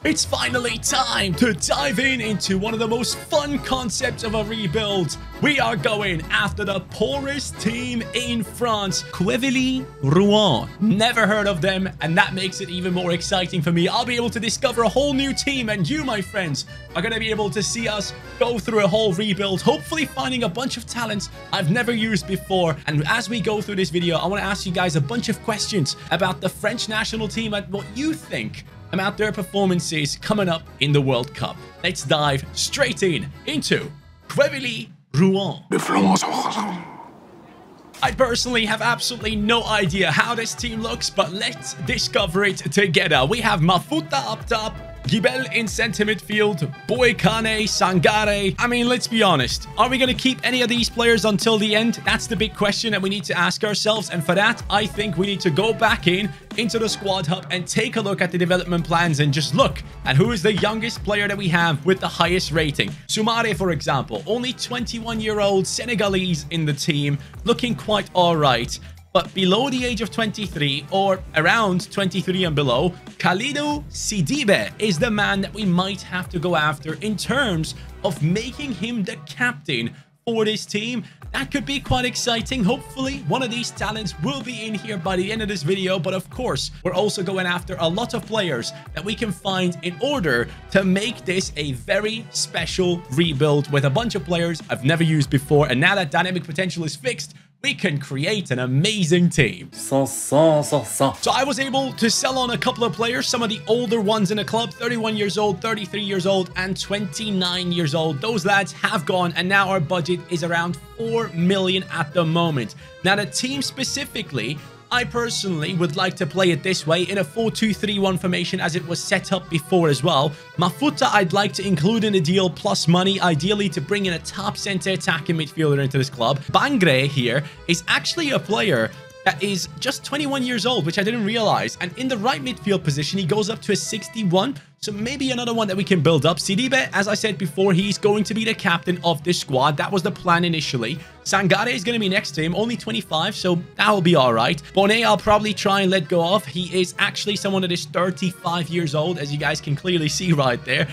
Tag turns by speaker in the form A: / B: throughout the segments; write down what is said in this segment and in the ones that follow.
A: It's finally time to dive into one of the most fun concepts of a rebuild. We are going after the poorest team in France, Quevilly-Rouen. Never heard of them, and that makes it even more exciting for me. I'll be able to discover a whole new team, and you, my friends, are going to be able to see us go through a whole rebuild, hopefully finding a bunch of talents I've never used before. And as we go through this video, I want to ask you guys a bunch of questions about the French national team and what you think about their performances coming up in the World Cup. Let's dive straight into Quevilly-Rouen. I personally have absolutely no idea how this team looks, but let's discover it together. We have Mafuta up top, Gibel in center midfield, Boykane, Sangare. I mean, let's be honest. Are we going to keep any of these players until the end? That's the big question that we need to ask ourselves. And for that, I think we need to go back into the squad hub and take a look at the development plans and just look at who is the youngest player that we have with the highest rating. Soumaré, for example, only 21-year-old Senegalese in the team, looking quite all right. But below the age of 23 or around 23 and below, Khalidou Sidibe is the man that we might have to go after in terms of making him the captain for this team. That could be quite exciting. Hopefully, one of these talents will be in here by the end of this video. But of course, we're also going after a lot of players that we can find in order to make this a very special rebuild with a bunch of players I've never used before. And now that dynamic potential is fixed, we can create an amazing team. So I was able to sell on a couple of players, some of the older ones in the club, 31 years old, 33 years old, and 29 years old. Those lads have gone, and now our budget is around 4 million at the moment. Now, the team specifically, I personally would like to play it this way in a 4-2-3-1 formation as it was set up before as well. Mafuta, I'd like to include in the deal plus money, ideally to bring in a top center attacking midfielder into this club. Bangre here is actually a player that is just 21 years old, which I didn't realize. And in the right midfield position, he goes up to a 61. So maybe another one that we can build up. Sidibe, as I said before, he's going to be the captain of this squad. That was the plan initially. Sangare is going to be next to him, only 25, so that'll be all right. Bonnet, I'll probably try and let go of. He is actually someone that is 35 years old, as you guys can clearly see right there.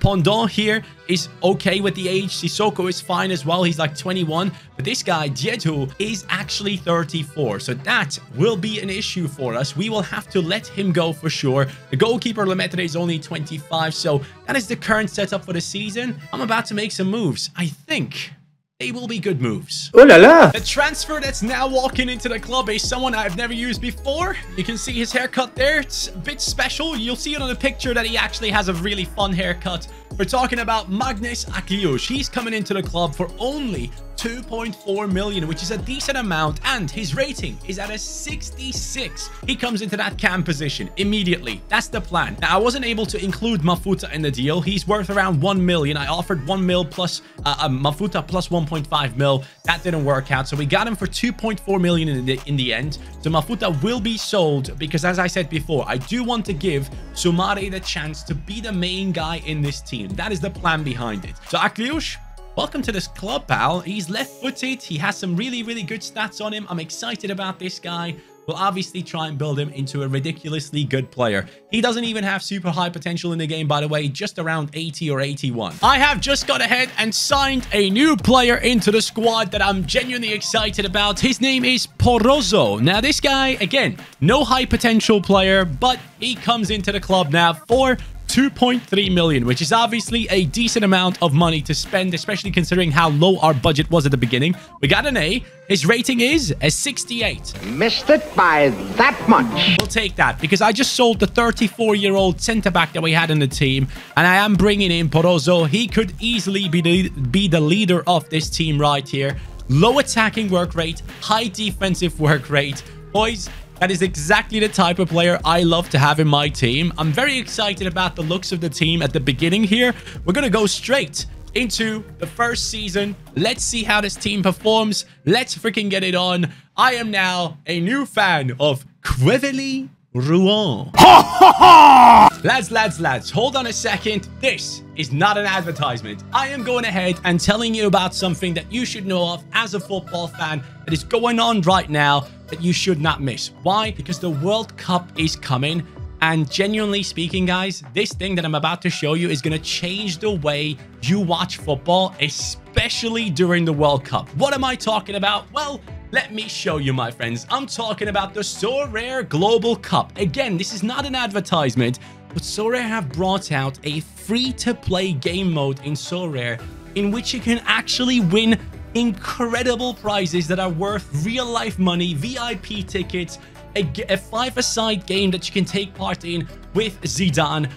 A: Pendant here is okay with the age. Sissoko is fine as well. He's like 21. But this guy, Dietou, is actually 34. So that will be an issue for us. We will have to let him go for sure. The goalkeeper, Lemaitre, is only 25. So that is the current setup for the season. I'm about to make some moves. I think they will be good moves. Oh la la! The transfer that's now walking into the club is someone I've never used before. You can see his haircut there. It's a bit special. You'll see it on the picture that he actually has a really fun haircut. We're talking about Magnus Akliouche. He's coming into the club for only 2.4 million, which is a decent amount, and his rating is at a 66. He comes into that cam position immediately. That's the plan. Now, I wasn't able to include Mafuta in the deal. He's worth around 1 million. I offered 1 mil plus Mafuta plus 1.5 mil. That didn't work out, so we got him for 2.4 million in the end. So Mafuta will be sold because, as I said before, I do want to give Soumaré the chance to be the main guy in this team. That is the plan behind it. So Akliouche, welcome to this club, pal. He's left-footed. He has some really, really good stats on him. I'm excited about this guy. We'll obviously try and build him into a ridiculously good player. He doesn't even have super high potential in the game, by the way, just around 80 or 81. I have just got ahead and signed a new player into the squad that I'm genuinely excited about. His name is Porozzo. Now, this guy, again, no high potential player, but he comes into the club now for 2.3 million, which is obviously a decent amount of money to spend, especially considering how low our budget was at the beginning. We got an A. His rating is a 68.
B: Missed it by that much.
A: We'll take that because I just sold the 34-year-old centre-back that we had in the team, and I am bringing in Porozzo. He could easily be the leader of this team right here. Low attacking work rate, high defensive work rate. Boys, that is exactly the type of player I love to have in my team. I'm very excited about the looks of the team at the beginning here. We're going to go straight into the first season. Let's see how this team performs. Let's freaking get it on. I am now a new fan of Quevilly-Rouen. Lads, hold on a second. This is not an advertisement. I am going ahead and telling you about something that you should know of as a football fan that is going on right now that you should not miss. Why? Because the World Cup is coming. And genuinely speaking, guys, this thing that I'm about to show you is going to change the way you watch football, especially during the World Cup. What am I talking about? Well, let me show you, my friends. I'm talking about the Sorare Global Cup. Again, this is not an advertisement, but Sorare have brought out a free-to-play game mode in Sorare in which you can actually win incredible prizes that are worth real-life money, VIP tickets, a five-a-side game that you can take part in with Zidane.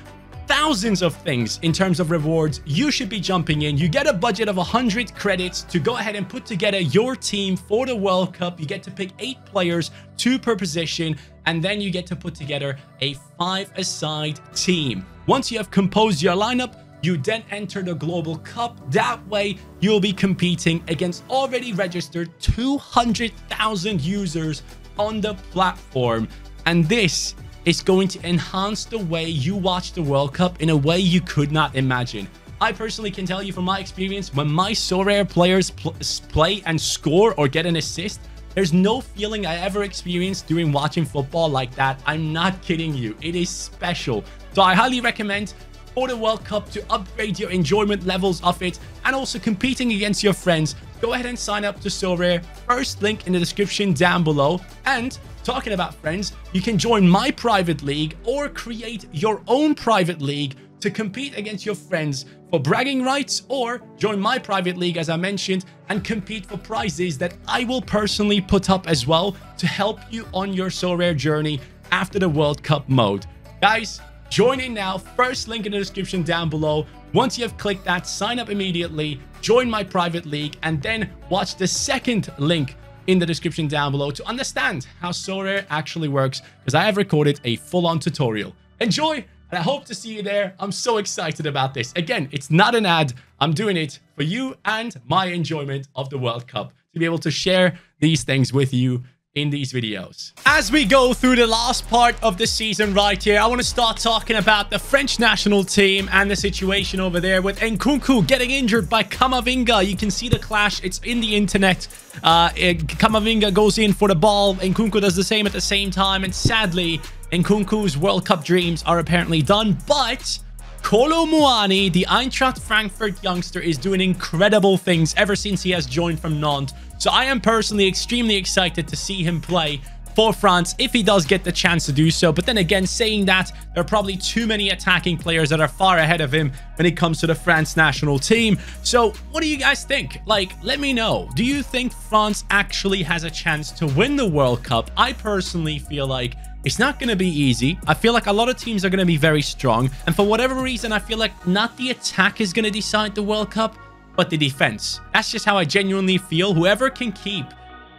A: Thousands of things in terms of rewards. You should be jumping in. You get a budget of 100 credits to go ahead and put together your team for the World Cup. You get to pick 8 players, 2 per position, and then you get to put together a 5-a-side team. Once you have composed your lineup, you then enter the Global Cup. That way, you'll be competing against already registered 200,000 users on the platform. And this is going to enhance the way you watch the World Cup in a way you could not imagine. I personally can tell you from my experience, when my Sorare players play and score or get an assist, there's no feeling I ever experienced during watching football like that. I'm not kidding you. It is special. So I highly recommend for the World Cup to upgrade your enjoyment levels of it and also competing against your friends. Go ahead and sign up to Sorare. First link in the description down below. And talking about friends, you can join my private league or create your own private league to compete against your friends for bragging rights, or join my private league, as I mentioned, and compete for prizes that I will personally put up as well to help you on your Sorare journey after the World Cup mode. Guys, join in now. First link in the description down below. Once you have clicked that, sign up immediately, join my private league, and then watch the second link in the description down below to understand how Sorare actually works, because I have recorded a full-on tutorial. Enjoy, and I hope to see you there. I'm so excited about this. Again, it's not an ad. I'm doing it for you and my enjoyment of the World Cup, to be able to share these things with you in these videos. As we go through the last part of the season right here, I want to start talking about the French national team and the situation over there with Nkunku getting injured by Camavinga. You can see the clash. It's in the internet. Camavinga goes in for the ball. Nkunku does the same at the same time. And sadly, Nkunku's World Cup dreams are apparently done. But Kolo Muani, the Eintracht Frankfurt youngster, is doing incredible things ever since he has joined from Nantes. So I am personally extremely excited to see him play for France if he does get the chance to do so. But then again, saying that, there are probably too many attacking players that are far ahead of him when it comes to the France national team. So what do you guys think? Like, let me know. Do you think France actually has a chance to win the World Cup? I personally feel like it's not going to be easy. I feel like a lot of teams are going to be very strong. And for whatever reason, I feel like not the attack is going to decide the World Cup, but the defense. That's just how I genuinely feel. Whoever can keep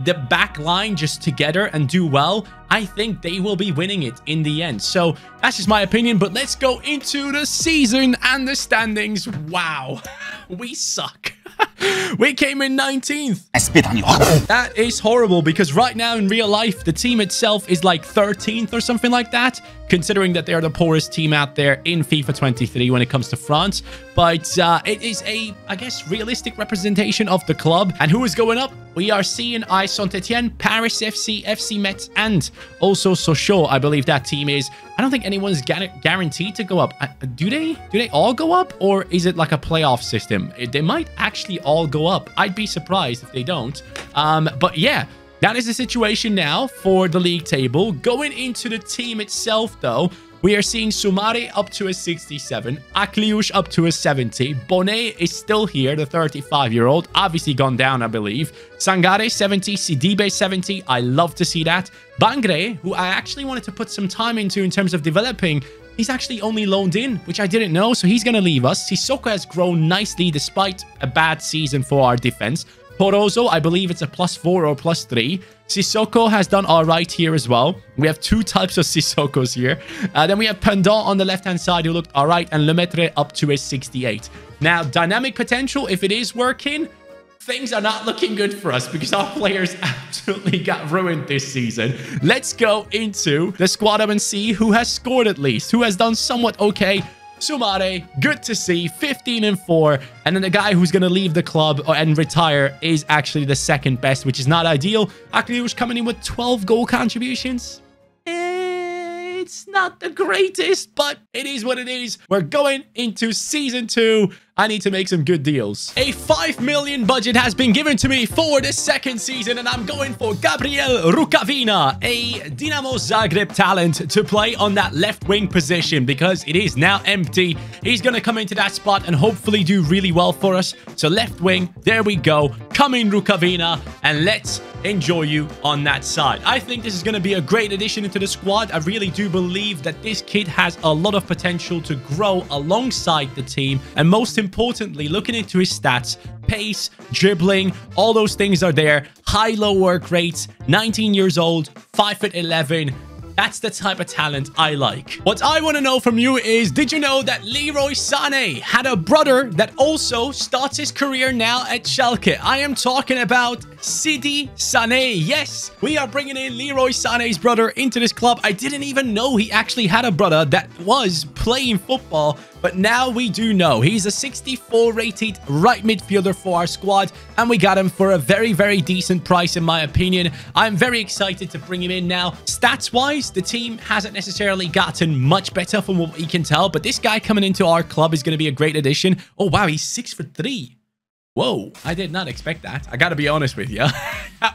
A: the back line just together and do well, I think they will be winning it in the end. So that's just my opinion, but let's go into the season and the standings. Wow, we suck. We came in 19th. I spit on you. That is horrible, because right now in real life, the team itself is like 13th or something like that, considering that they are the poorest team out there in FIFA 23 when it comes to France. But it is a, I guess, realistic representation of the club. And who is going up? We are seeing Saint-Etienne, Paris FC, FC Metz, and also Sochaux, I believe that team is. I don't think anyone's guaranteed to go up. Do they all go up, or is it like a playoff system? They might actually all go up. I'd be surprised if they don't. But yeah, that is the situation now for the league table. Going into the team itself, though, we are seeing Soumare up to a 67, Akliouche up to a 70. Bonnet is still here, the 35-year-old, obviously gone down, I believe. Sangare 70, Sidibe 70. I love to see that. Bangre, who I actually wanted to put some time into in terms of developing, he's actually only loaned in, which I didn't know, so he's going to leave us. Sissoko has grown nicely despite a bad season for our defense. Porozo, I believe it's a +4 or +3. Sissoko has done all right here as well. We have 2 types of Sissokos here. Then we have Pendant on the left-hand side, who looked all right, and Lemaitre up to a 68. Now, dynamic potential, if it is working, things are not looking good for us, because our players absolutely got ruined this season. Let's go into the squad up and see who has scored at least, who has done somewhat okay. Soumare, good to see, 15-4. And then the guy who's going to leave the club and retire is actually the second best, which is not ideal. Akliouche coming in with 12 goal contributions. It's it's not the greatest, but it is what it is. We're going into season 2. I need to make some good deals. A 5 million budget has been given to me for the second season, and I'm going for Gabriel Rukavina, a Dinamo Zagreb talent, to play on that left wing position because it is now empty. He's going to come into that spot and hopefully do really well for us. So left wing, there we go. Come in, Rukavina, and let's enjoy you on that side. I think this is going to be a great addition into the squad. I really do believe that this kid has a lot of potential to grow alongside the team, and most importantly, looking into his stats, pace, dribbling, all those things are there. High-low work rates, 19 years old, 5'11". That's the type of talent I like. What I want to know from you is, did you know that Leroy Sané had a brother that also starts his career now at Schalke? I am talking about Sidi Sané. Yes, we are bringing in Leroy Sané's brother into this club. I didn't even know he actually had a brother that was playing football, but now we do know. He's a 64 rated right midfielder for our squad, and we got him for a very, very decent price, in my opinion. I'm very excited to bring him in now. Stats-wise, the team hasn't necessarily gotten much better from what we can tell, but this guy coming into our club is going to be a great addition. Oh, wow, he's 6'3". Whoa, I did not expect that. I got to be honest with you.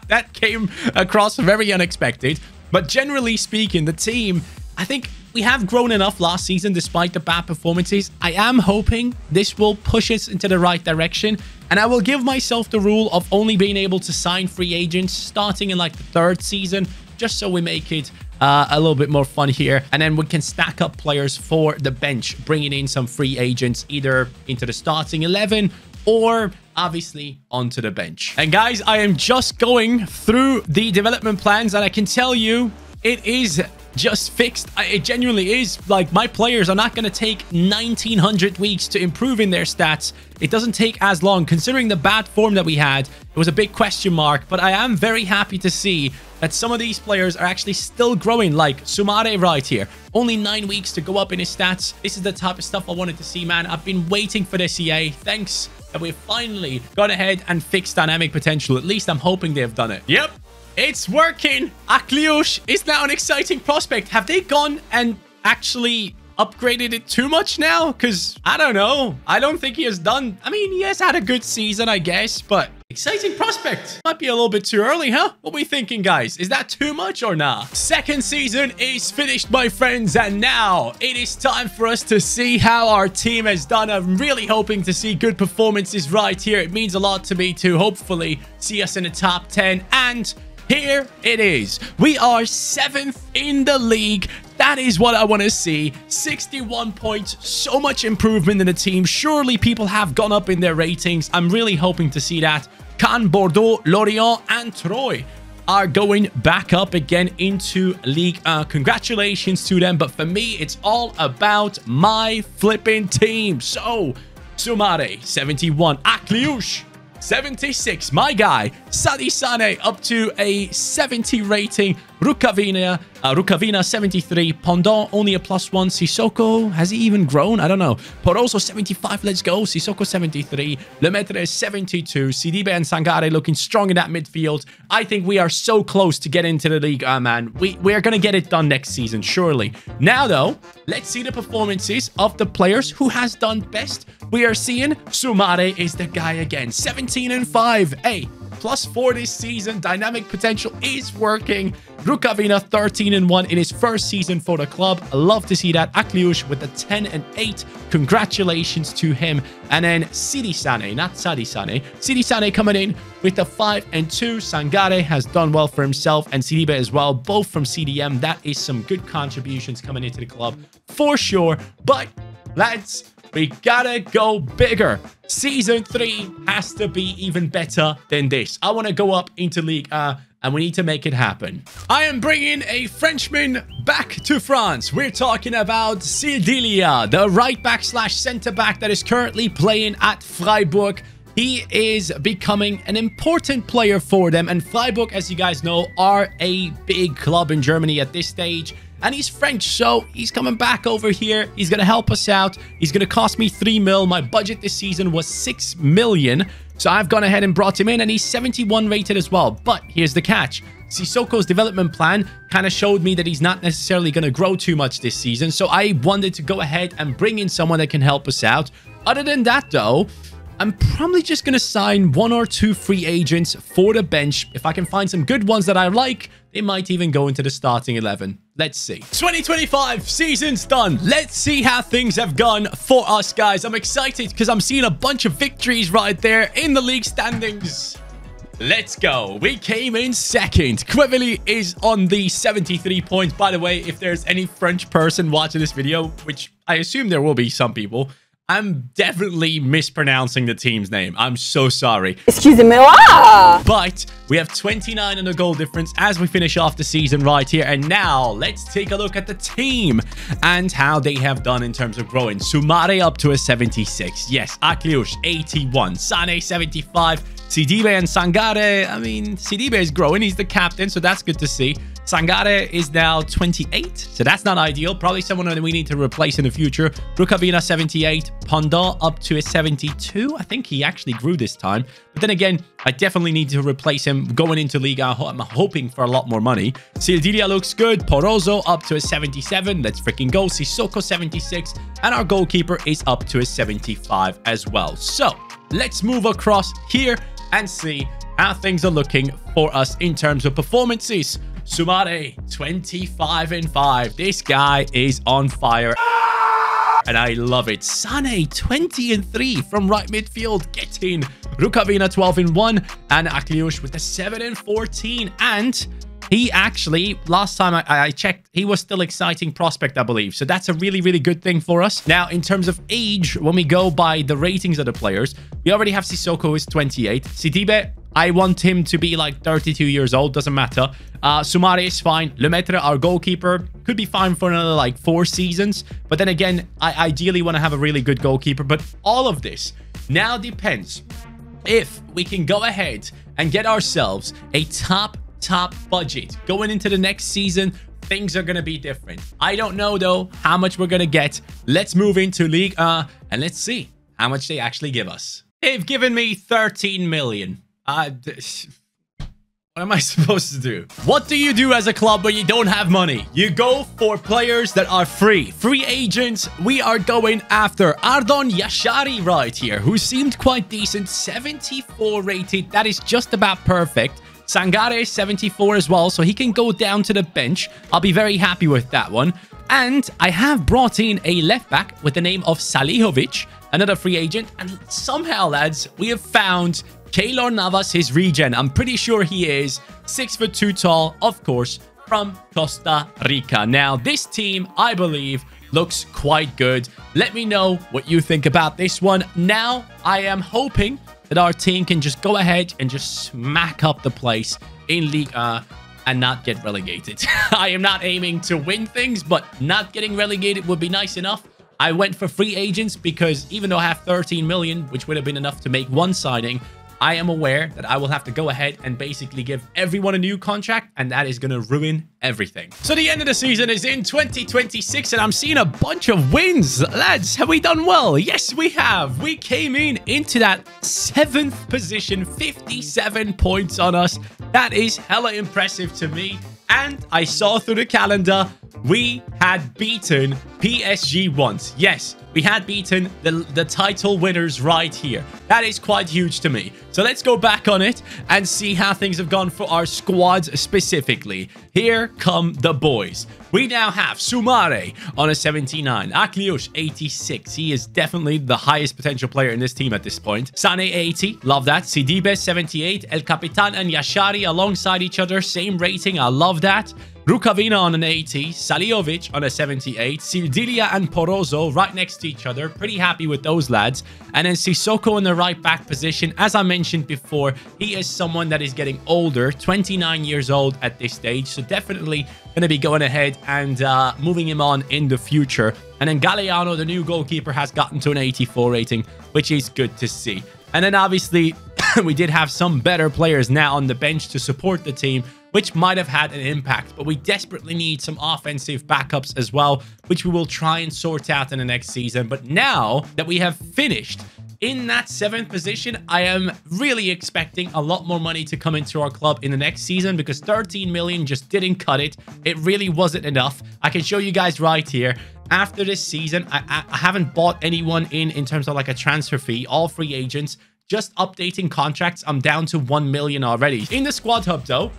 A: That came across very unexpected. But generally speaking, the team, I think we have grown enough last season despite the bad performances. I am hoping this will push us into the right direction. And I will give myself the rule of only being able to sign free agents starting in like the 3rd season, just so we make it a little bit more fun here. And then we can stack up players for the bench, bringing in some free agents either into the starting 11 or obviously onto the bench. And guys, I am just going through the development plans, and I can tell you it is just fixed. It genuinely is. Like, my players are not going to take 1900 weeks to improve in their stats. It doesn't take as long considering the bad form that we had. It was a big question mark, but I am very happy to see that some of these players are actually still growing, like Sumare right here. Only 9 weeks to go up in his stats. This is the type of stuff I wanted to see, man. I've been waiting for this, EA. Thanks that we've finally gone ahead and fixed dynamic potential. At least I'm hoping they've done it. Yep. It's working. Akliush is now an exciting prospect. Have they gone and actually upgraded it too much now? Because I don't know. I don't think he has done. I mean, he has had a good season, I guess, but exciting prospect. Might be a little bit too early, huh? What are we thinking, guys? Is that too much or not? Second season is finished, my friends, and now it is time for us to see how our team has done. I'm really hoping to see good performances right here. It means a lot to me to hopefully see us in the top 10, and here it is. We are 7th in the league. That is what I want to see. 61 points. So much improvement in the team. Surely people have gone up in their ratings. I'm really hoping to see that. Cannes, Bordeaux, Lorient, and Troyes are going back up again into Ligue 1. Congratulations to them. But for me, it's all about my flipping team. So, Sumare, 71. Akliush, 76, my guy. Sadi Sané up to a 70 rating. Rukavina 73. Pendant only a +1. Sissoko, has he even grown? I don't know. Poroso 75, let's go. Sissoko 73. Lemaitre 72. Sidibe and Sangare looking strong in that midfield. I think we are so close to get into the league, man. We're going to get it done next season, surely. Now, though, let's see the performances of the players who has done best. We are seeing Sumare is the guy again. 17 and 5. Hey, +4 this season. Dynamic potential is working. Rukavina 13 and 1 in his first season for the club. I love to see that. Akliush with the 10 and 8. Congratulations to him. And then Sidi Sané, not Sadi Sané. Sidi Sané coming in with the 5 and 2. Sangare has done well for himself, and Sidibe as well, both from CDM. That is some good contributions coming into the club for sure. But lads, we gotta go bigger. Season 3 has to be even better than this. I want to go up into League A, and we need to make it happen. I am bringing a Frenchman back to France. We're talking about Sildilia, the right back / center back that is currently playing at Freiburg. He is becoming an important player for them, and Freiburg, as you guys know, are a big club in Germany at this stage. And he's French, so he's coming back over here. He's going to help us out. He's going to cost me 3 mil. My budget this season was 6 million. So I've gone ahead and brought him in, and he's 71 rated as well. But here's the catch. Sissoko's development plan kind of showed me that he's not necessarily going to grow too much this season. So I wanted to go ahead and bring in someone that can help us out. Other than that, though, I'm probably just going to sign 1 or 2 free agents for the bench. If I can find some good ones that I like, they might even go into the starting 11. Let's see. 2025 season's done. Let's see how things have gone for us, guys. I'm excited because I'm seeing a bunch of victories right there in the league standings. Let's go. We came in second. Quevely is on the 73 points. By the way, if there's any French person watching this video, which I assume there will be some people, I'm definitely mispronouncing the team's name. I'm so sorry.
C: Excusez-moi.
A: But we have 29 in the goal difference as we finish off the season right here. And now let's take a look at the team and how they have done in terms of growing. Soumare up to a 76. Yes, Akliush 81. Sane 75. Sidibe and Sangare. I mean, Sidibe is growing. He's the captain, so that's good to see. Sangare is now 28, so that's not ideal. Probably someone that we need to replace in the future. Rukavina 78. Ponda up to a 72. I think he actually grew this time. But then again, I definitely need to replace him going into Liga. I'm hoping for a lot more money. Sildilia looks good. Porozo up to a 77. Let's freaking go. Sissoko 76. And our goalkeeper is up to a 75 as well. So let's move across here and see how things are looking for us in terms of performances. Soumare, 25-5. This guy is on fire. And I love it. Sane, 20-3 from right midfield. Get in. Rukavina, 12-1. And Akliush with the 7-14. And he actually, last time I checked, he was still exciting prospect, I believe. So that's a really, really good thing for us. Now, in terms of age, when we go by the ratings of the players, we already have Sissoko, who is 28. Sidibe, I want him to be like 32 years old. Doesn't matter. Soumare is fine. Lemaitre, our goalkeeper, could be fine for another like 4 seasons. But then again, I ideally want to have a really good goalkeeper. But all of this now depends if we can go ahead and get ourselves a top budget going into the next season. Things are going to be different. I don't know though how much we're going to get. Let's move into League and let's see how much they actually give us. They've given me 13 million. What am I supposed to do? What do you do as a club when you don't have money? You go for players that are free. Free agents, we are going after Ardon Yashari right here, who seemed quite decent. 74 rated. That is just about perfect. Sangare 74 as well, so he can go down to the bench. I'll be very happy with that one. And I have brought in a left back with the name of Salihovic, another free agent. And somehow, lads, we have found Keylor Navas, his regen. I'm pretty sure he is 6'2" tall, of course, from Costa Rica. Now, this team, I believe, looks quite good. Let me know what you think about this one. Now, I am hoping that our team can just go ahead and just smack up the place in Liga and not get relegated. I am not aiming to win things, but not getting relegated would be nice enough. I went for free agents because even though I have 13 million, which would have been enough to make one signing, I am aware that I will have to go ahead and basically give everyone a new contract, and that is going to ruin everything. So the end of the season is in 2026, and I'm seeing a bunch of wins. Lads, have we done well? Yes, we have. We came into that 7th position, 57 points on us. That is hella impressive to me. And I saw through the calendar, we had beaten PSG once. Yes, we had beaten the title winners right here. That is quite huge to me. So let's go back on it and see how things have gone for our squads specifically. Here come the boys. We now have Soumare on a 79. Akliush, 86. He is definitely the highest potential player in this team at this point. Sane, 80. Love that. Sidibe, 78. El Capitan and Yashari alongside each other. Same rating. I love that. Rukavina on an 80, Saliovic on a 78, Sildilia and Porozo right next to each other. Pretty happy with those lads. And then Sissoko in the right back position. As I mentioned before, he is someone that is getting older, 29 years old at this stage. So definitely going to be going ahead and moving him on in the future. And then Galeano, the new goalkeeper, has gotten to an 84 rating, which is good to see. And then obviously, we did have some better players now on the bench to support the team, which might have had an impact, but we desperately need some offensive backups as well, which we will try and sort out in the next season. But now that we have finished in that 7th position, I am really expecting a lot more money to come into our club in the next season because 13 million just didn't cut it. It really wasn't enough. I can show you guys right here. After this season, I haven't bought anyone in terms of like a transfer fee. All free agents. Just updating contracts. I'm down to 1 million already. In the squad hub though,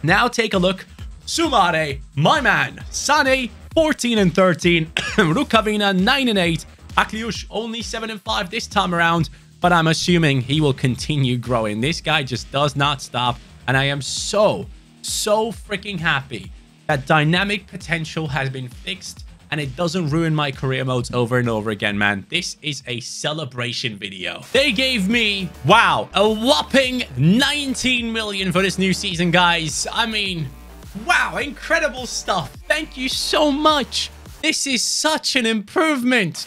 A: now take a look. Soumare, my man. Sane, 14 and 13. Rukavina, 9 and 8. Akliush, only 7 and 5 this time around. But I'm assuming he will continue growing. This guy just does not stop. And I am so freaking happy that dynamic potential has been fixed. And it doesn't ruin my career modes over and over again, man. This is a celebration video. They gave me, wow, a whopping 19 million for this new season, guys. I mean, wow, incredible stuff. Thank you so much. This is such an improvement.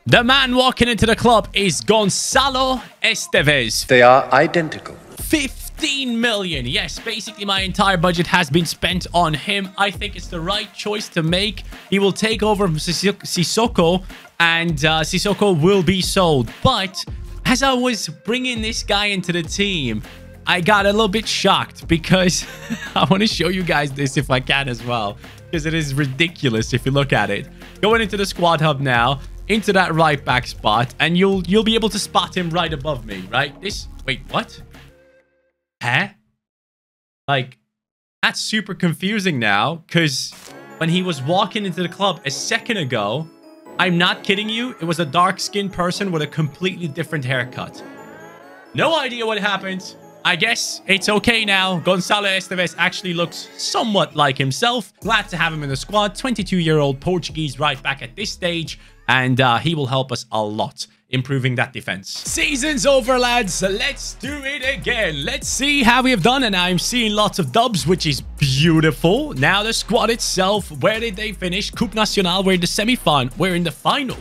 A: The man walking into the club is Gonzalo Estevez.
D: They are identical.
A: 15 million. Yes, basically my entire budget has been spent on him. I think it's the right choice to make. He will take over from Sissoko, and Sissoko will be sold. But as I was bringing this guy into the team, I got a little bit shocked because I want to show you guys this if I can as well, because it is ridiculous if you look at it. Going into the squad hub now, into that right back spot, and you'll be able to spot him right above me, right? Wait, what? Huh? Like, that's super confusing now, because when he was walking into the club a second ago, I'm not kidding you, it was a dark-skinned person with a completely different haircut. No idea what happened. I guess it's okay now. Gonzalo Estevez actually looks somewhat like himself. Glad to have him in the squad. 22-year-old Portuguese right back at this stage, and he will help us a lot, improving that defense. Season's over, lads. Let's do it again. Let's see how we have done. And I'm seeing lots of dubs, which is beautiful. Now the squad itself, where did they finish? Coupe Nationale, we're in the semi-final. We're in the final.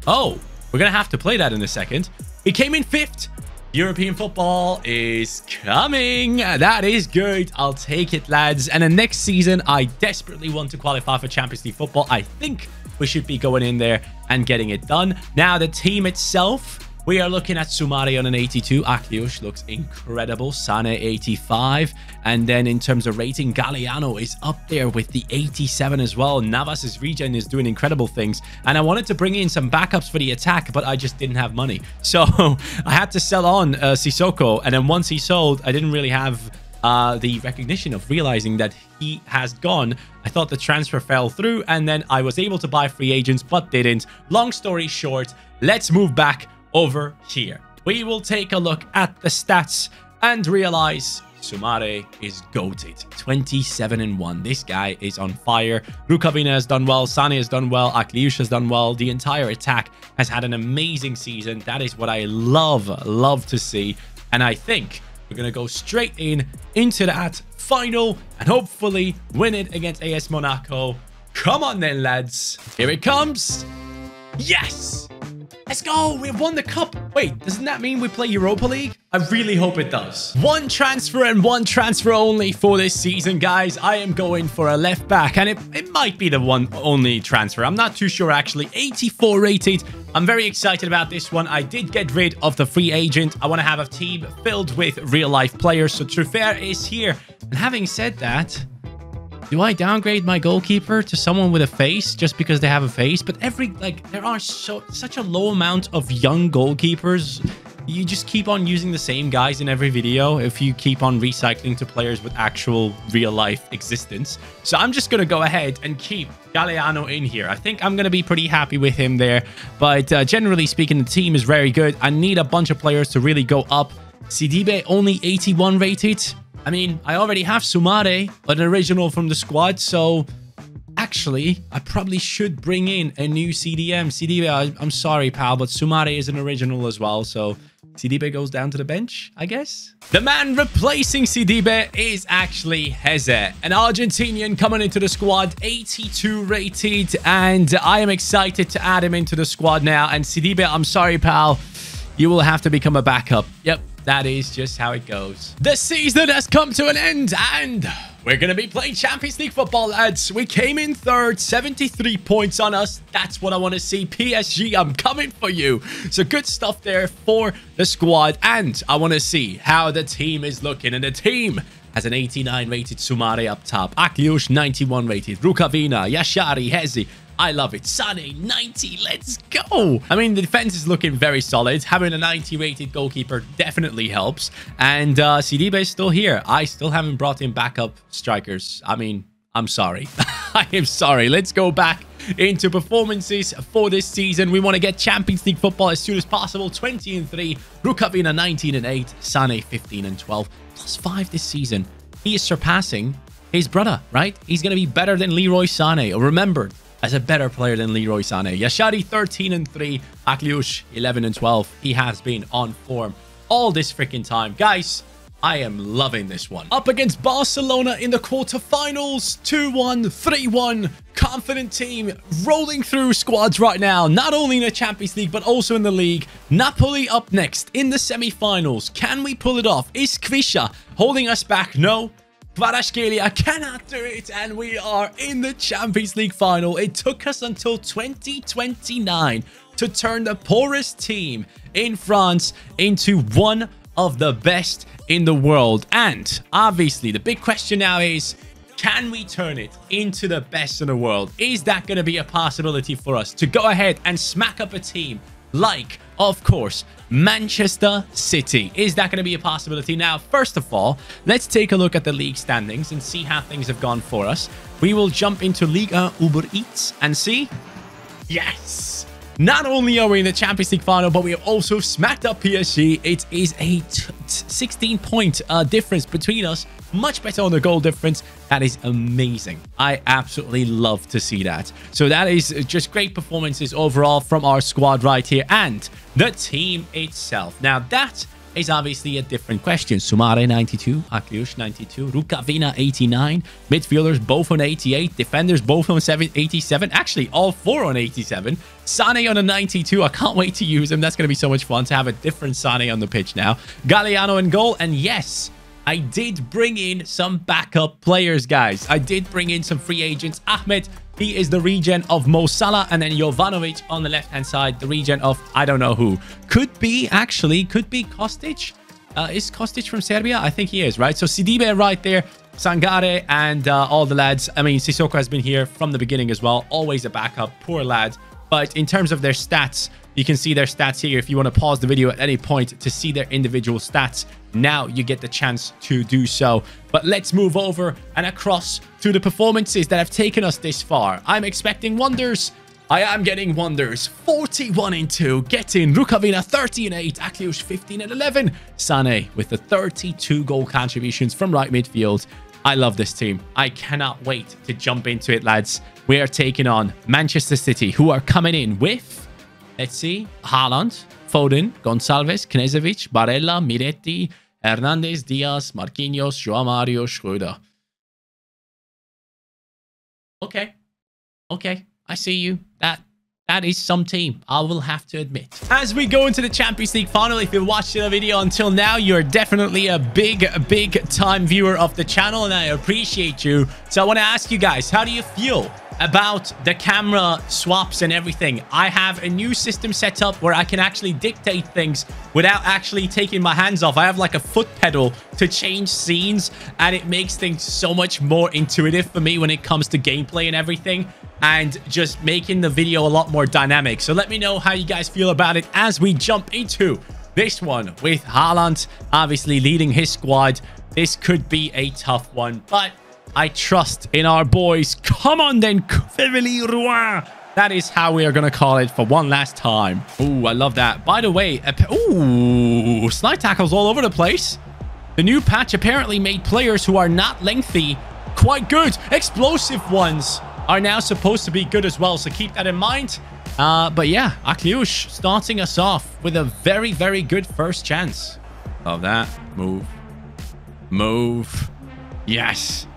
A: Oh, we're going to have to play that in a second. We came in 5th. European football is coming. That is good. I'll take it, lads. And then next season, I desperately want to qualify for Champions League football. I think we should be going in there and getting it done. Now, the team itself, we are looking at Soumare on an 82. Akliush looks incredible. Sane, 85. And then in terms of rating, Galeano is up there with the 87 as well. Navas's regen is doing incredible things. And I wanted to bring in some backups for the attack, but I just didn't have money. So I had to sell on Sissoko. And then once he sold, I didn't really have the recognition of realizing that he has gone. I thought the transfer fell through, and then I was able to buy free agents, but didn't. Long story short, let's move back over here. We will take a look at the stats and realize Soumare is goated. 27-1. This guy is on fire. Rukavina has done well. Sane has done well. Akliush has done well. The entire attack has had an amazing season. That is what I love to see. And I think we're going to go straight into that final and hopefully win it against AS Monaco. Come on then, lads. Here it comes. Yes. Let's go. We've won the cup. Wait, doesn't that mean we play Europa League? I really hope it does. One transfer and one transfer only for this season, guys. I am going for a left back, and it might be the one only transfer. I'm not too sure, actually. 84 rated. I'm very excited about this one. I did get rid of the free agent. I want to have a team filled with real-life players. So Truffert is here. And having said that, do I downgrade my goalkeeper to someone with a face just because they have a face? But there are such a low amount of young goalkeepers. You just keep on using the same guys in every video if you keep on recycling to players with actual real-life existence. So I'm just going to go ahead and keep Galeano in here. I think I'm going to be pretty happy with him there. But generally speaking, the team is very good. I need a bunch of players to really go up. Sidibe only 81 rated. I mean, I already have Soumare, an original from the squad, so actually, I probably should bring in a new CDM. Sidibe, I'm sorry, pal, but Soumare is an original as well, so Sidibe goes down to the bench, I guess. The man replacing Sidibe is actually Heze, an Argentinian coming into the squad, 82 rated, and I am excited to add him into the squad now. And Sidibe, I'm sorry, pal, you will have to become a backup. Yep, That is just how it goes. The season has come to an end, and we're going to be playing Champions League football, lads. We came in third, 73 points on us. That's what I want to see. PSG, I'm coming for you. So good stuff there for the squad, and I want to see how the team is looking. And the team has an 89 rated Soumare up top, Akliush 91 rated, Rukavina, Yashari, Hezi. I love it. Sane, 90. Let's go. I mean, the defense is looking very solid. Having a 90 rated goalkeeper definitely helps. And Sidibe is still here. I still haven't brought in backup strikers. I mean, I'm sorry. I am sorry. Let's go back into performances for this season. We want to get Champions League football as soon as possible. 20-3. Rukavina 19-8. Sane 15-12. +5 this season. He is surpassing his brother, right? He's going to be better than Leroy Sane. Remembered as a better player than Leroy Sane. Yashari 13-3. Akliush 11-12. He has been on form all this freaking time. Guys, I am loving this one. Up against Barcelona in the quarterfinals. 2-1, 3-1. Confident team rolling through squads right now. Not only in the Champions League, but also in the league. Napoli up next in the semi-finals. Can we pull it off? Is Kvisha holding us back? No. Kvaratskhelia cannot do it, and we are in the Champions League final. It took us until 2029 to turn the poorest team in France into one of the best in the world. And obviously, the big question now is, can we turn it into the best in the world? Is that going to be a possibility for us to go ahead and smack up a team like, of course, Manchester City? Is that going to be a possibility? Now, first of all, let's take a look at the league standings and see how things have gone for us. We will jump into Ligue 1 Uber Eats and see. Yes! Not only are we in the Champions League final, but we have also smacked up PSG. It is a 16-point difference between us. Much better on the goal difference. That is amazing. I absolutely love to see that. So that is just great performances overall from our squad right here and the team itself. Now that is obviously a different question. Soumare 92, Akliush 92, Rukavina 89, midfielders both on 88, defenders both on 87. Actually, all four on 87. Sane on a 92. I can't wait to use him. That's going to be so much fun to have a different Sane on the pitch now. Galliano in goal, and yes, I did bring in some backup players, guys. I did bring in some free agents. Ahmed, he is the regen of Mo Salah. And then Jovanovic on the left-hand side, the regen of I don't know who. Could be Kostic. Is Kostic from Serbia? I think he is, right? So Sidibe right there, Sangare, and all the lads. I mean, Sissoko has been here from the beginning as well. Always a backup. Poor lad. But in terms of their stats, you can see their stats here. If you want to pause the video at any point to see their individual stats, now you get the chance to do so. But let's move over and across to the performances that have taken us this far. I'm expecting wonders. I am getting wonders. 41-2. Get in. Rukavina 30-8. Akliush 15-11. Sane with the 32 goal contributions from right midfield. I love this team. I cannot wait to jump into it, lads. We are taking on Manchester City, who are coming in with, let's see, Haaland, Foden, Gonçalves, Knežević, Barella, Miretti, Hernandez, Diaz, Marquinhos, João Mario, Schröder. Okay. I see you. That is some team, I will have to admit. As we go into the Champions League final, if you've watched the video until now, you're definitely a big time viewer of the channel, and I appreciate you. So I want to ask you guys, how do you feel about the camera swaps and everything? I have a new system set up where I can actually dictate things without actually taking my hands off. I have like a foot pedal to change scenes, and it makes things so much more intuitive for me when it comes to gameplay and everything, and just making the video a lot more dynamic. So let me know how you guys feel about it as we jump into this one with Haaland obviously leading his squad. This could be a tough one, but I trust in our boys. Come on then, Rouen. That is how we are going to call it for one last time. Ooh, I love that. By the way, ooh, slide tackles all over the place. The new patch apparently made players who are not lengthy quite good. Explosive ones are now supposed to be good as well, so keep that in mind. But yeah, Akliush starting us off with a very good first chance. Love that. Move. Yes.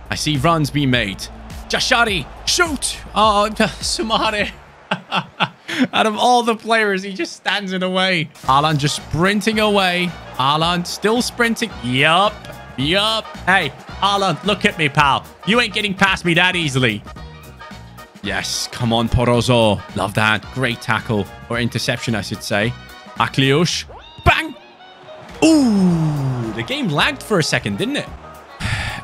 A: I see runs being made. Jashari, shoot! Oh, Soumare. Out of all the players, he just stands in the way. Haaland just sprinting away. Haaland still sprinting. Yup. Hey, Haaland, look at me, pal. You ain't getting past me that easily. Yes, come on, Porozzo. Love that. Great tackle. Or interception, I should say. Akliush. Bang! Ooh, the game lagged for a second, didn't it?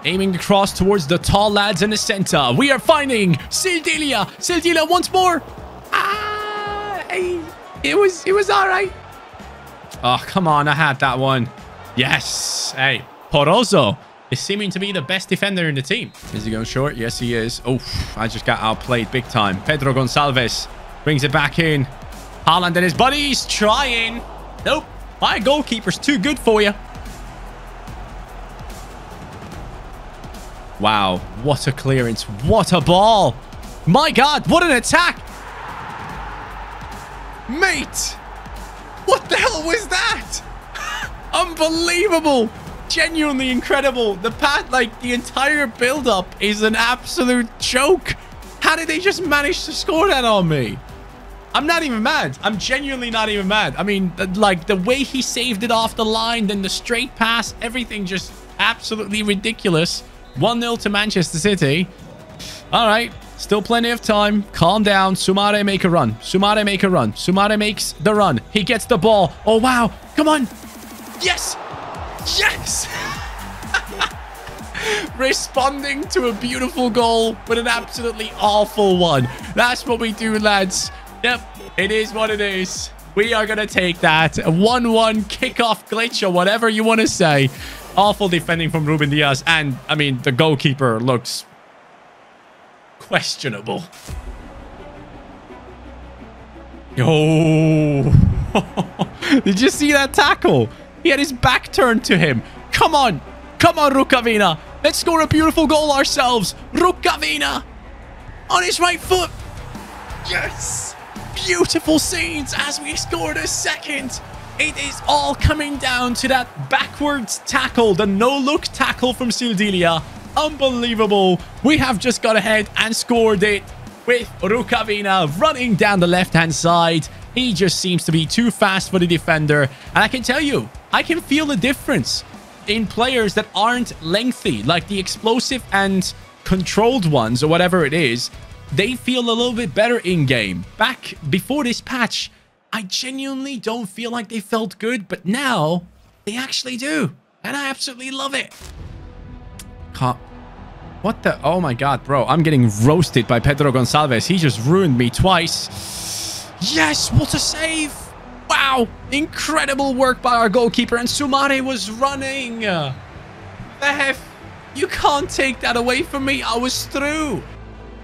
A: Aiming the cross towards the tall lads in the center. We are finding Sildilia. Sildilia once more. Hey, it was all right. Oh, come on. I had that one. Yes. Hey, Porozzo is seeming to be the best defender in the team. Is he going short? Yes, he is. Oh, I just got outplayed big time. Pedro Gonçalves brings it back in. Haaland and his buddies trying. Nope. My goalkeeper's too good for you. Wow. What a clearance. What a ball. My God. What an attack. Mate. What the hell was that? Unbelievable. Genuinely incredible. The entire build-up is an absolute joke. How did they just manage to score that on me? I'm not even mad. I'm genuinely not even mad. I mean, like, the way he saved it off the line, then the straight pass, everything just absolutely ridiculous. 1-0 to Manchester City. All right. Still plenty of time. Calm down. Soumare make a run. Soumare make a run. Soumare makes the run. He gets the ball. Oh, wow. Come on. Yes. Yes. Responding to a beautiful goal with an absolutely awful one. That's what we do, lads. Yep. It is what it is. We are going to take that. A 1-1 kickoff glitch or whatever you want to say. Awful defending from Ruben Diaz. And, I mean, the goalkeeper looks questionable. Oh. Did you see that tackle? He had his back turned to him. Come on. Come on, Rukavina. Let's score a beautiful goal ourselves. Rukavina on his right foot. Yes. Beautiful scenes as we scored a second. It is all coming down to that backwards tackle, the no-look tackle from Sildilia. Unbelievable. We have just got ahead and scored it with Rukavina running down the left-hand side. He just seems to be too fast for the defender. And I can tell you, I can feel the difference in players that aren't lengthy, like the explosive and controlled ones or whatever it is. They feel a little bit better in-game. Back before this patch, I genuinely don't feel like they felt good, but now they actually do. And I absolutely love it. What the? Oh my God, bro. I'm getting roasted by Pedro Gonçalves. He just ruined me twice. Yes, what a save. Wow. Incredible work by our goalkeeper. And Soumare was running. The hell? You can't take that away from me. I was through.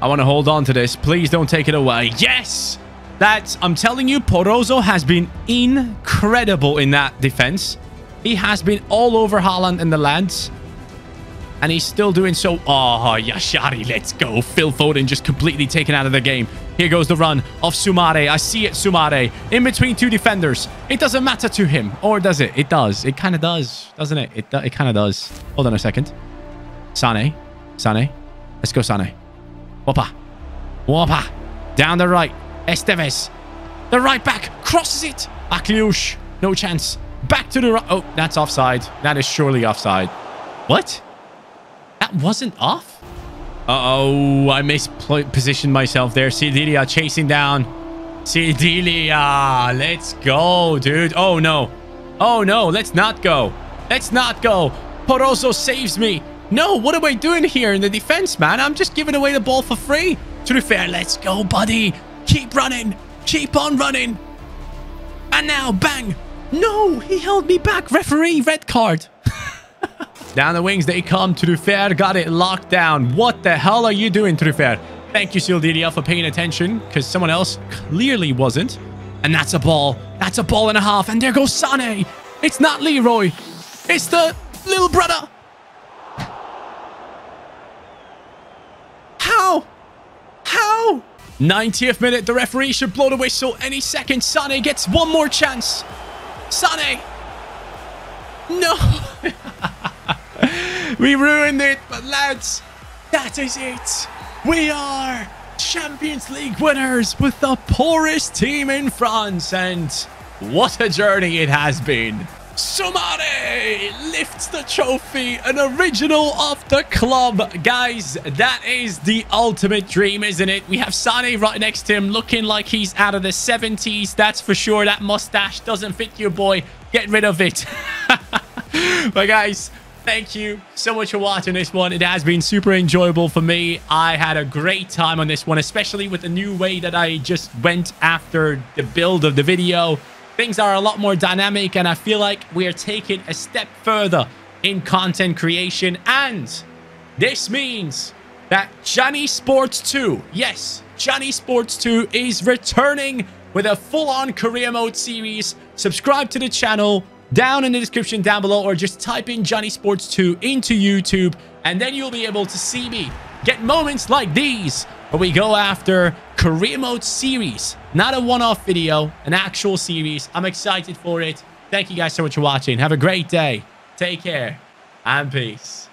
A: I want to hold on to this. Please don't take it away. Yes. I'm telling you, Porozzo has been incredible in that defense. He has been all over Haaland and the lads. And he's still doing so. Oh, Yashari, let's go. Phil Foden just completely taken out of the game. Here goes the run of Soumare. I see it, Soumare. In between two defenders. It doesn't matter to him. Or does it? It does. It kind of does, doesn't it? It kind of does. Hold on a second. Sane. Let's go, Sane. Wapa. Down the right. Esteves. The right back. Crosses it. Akliush. No chance. Back to the right. Oh, that's offside. That is surely offside. What? That wasn't off? Uh-oh. I mispositioned myself there. Sildilia chasing down. Sildilia. Let's go, dude. Oh, no. Oh, no. Let's not go. Let's not go. Porozzo saves me. No, what am I doing here in the defense, man? I'm just giving away the ball for free. To be fair, let's go, buddy. Keep running. Keep on running. And now, bang. No, he held me back. Referee, red card. Down the wings they come. Truffert got it locked down. What the hell are you doing, Truffert? Thank you, Sildilia, for paying attention, because someone else clearly wasn't. And that's a ball. That's a ball and a half. And there goes Sané. It's not Leroy. It's the little brother. How? 90th minute. The referee should blow the whistle any second. Sané gets one more chance. Sané. No. We ruined it. But lads, that is it. We are Champions League winners with the poorest team in France. And what a journey it has been. Sumare lifts the trophy, an original of the club. Guys, that is the ultimate dream, isn't it? We have Sane right next to him, looking like he's out of the 70s. That's for sure. That mustache doesn't fit your boy. Get rid of it. But guys, thank you so much for watching this one. It has been super enjoyable for me. I had a great time on this one, especially with the new way that I just went after the build of the video. Things are a lot more dynamic, and I feel like we are taking a step further in content creation. And this means that CaniSports 2, yes, CaniSports 2 is returning with a full-on career mode series. Subscribe to the channel down in the description down below, or just type in CaniSports 2 into YouTube, and then you'll be able to see me get moments like these where we go after career mode series. Not a one-off video, an actual series. I'm excited for it. Thank you guys so much for watching. Have a great day. Take care and peace.